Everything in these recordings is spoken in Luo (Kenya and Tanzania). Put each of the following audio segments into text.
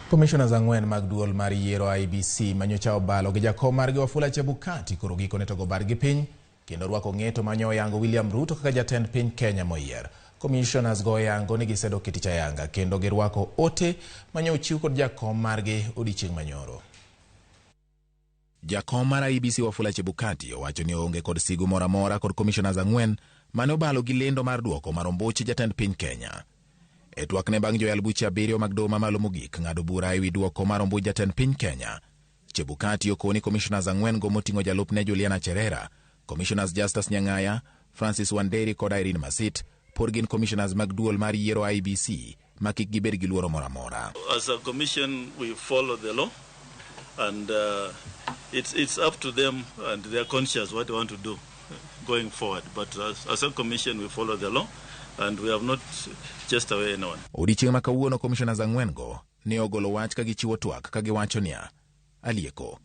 Commissioners ang'wen mag duol mar yiero IEBC manyocha obalo gi jakom margi Wafula Chebukati koro gikone to gobar gi piny kendo rwako ng'eto manyo yango William Ruto kaka jatend piny Kenya moyier. Commissioners go yango ni gisedo kiti cha yanga kendo girwako ote manyo ochiw kod jakom margi odiochieng' manyoro. Jakom mar IEBC Wafula Chebukati owacho ni onge kod sigu mora mora kod commissioners ang'wen mane obalo gi lendo mar duoko mar ombuch jatend piny Kenya. E twakne bang' joyal buche abiriyo mag doho mamalo mogik ng'ado bura ewi duoko mar ombuch jatend piny Kenya, Chebukati okoni commissioners ang'wen go moting'o jalupne Juliana Cherera, commissioners Justus Nyang'aya, Francis Wanderi kod Irene Masit pod gin commissioners mag duol mar yiero IEBC ma kik gibed gi luoro mora mora. As a commission we follow the law and it's up to them and their conscience what they want to do going forward, but as a commission we follow the law and we have not chased away anyone. Odiochieng' ma kawuono commissioners ang'wen go ne ogolo wach ka gichiwo twak ka giwacho niya alieko.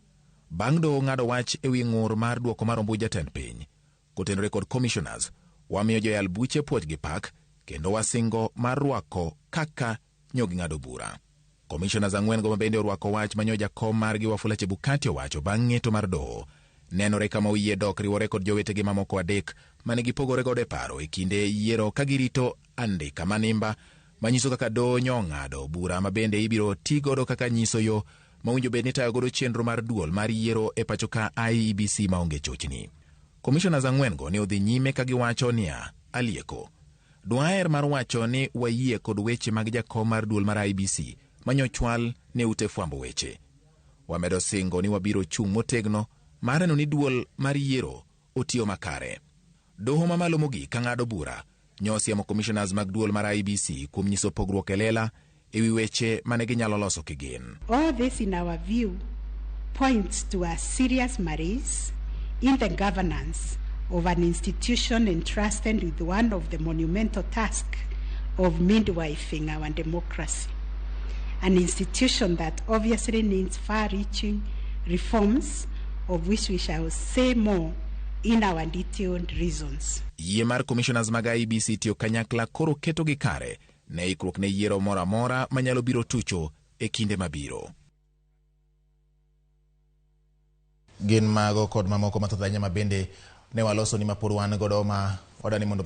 Bang' doho ng'ado wach ewi ng'ur mar duoko mar ombuch jatend piny, kotenore kod commissioners wamiyo joyal buche puoch gi pak kendo wasingo mar rwako kaka nyogi ng'ado bura. Commissioners ang'wen go mabende orwako wach manyo jakom margi Wafula Chebukati owacho bang' ng'eto mar doho nenore kama oyie dok riwore kod jowetegi mamoko adek mane gipogore godo e paro e kinde yiero ka girito andika manimba manyiso kaka doho nyong'ado bura mabende ibiro ti godo kaka nyiso yo mawinjo bed ni tayo godo chenro mar duol mar yiero e pacho ka IEBC maonge chochni. Commissioners ang'wen go ne odhi nyime ka giwacho niya alieko. Dwaer mar wacho ni wayie kod weche mag jakom mar duol mar IEBC manyochwal ne ute fwambo weche. Wamedo singo ni wabiro chung' motegno mar neno ni duol mar yiero otiyo makare. Doho mamalo mogik ka ng'ado bura nyosiemo commissioners mag duol mar IEBC kuom nyiso pogruok e lela ewi weche mane ginyalo loso kigin. All this in our view points to a serious malaise in the governance of an institution entrusted with one of the monumental tasks of midwifing our democracy. An institution that obviously needs far-reaching reforms of which we shall say more in our detailed reasons. Yie mar commissioners mag IEBC tiyo kanyakla koro keto gi kare ne ikruok ne yiero mora mora manyalo biro tucho e kinde mabiro. Gin mago kod mamoko mathoth ahinya mabende ne waloso ni mapod wan godo ma wadani mondo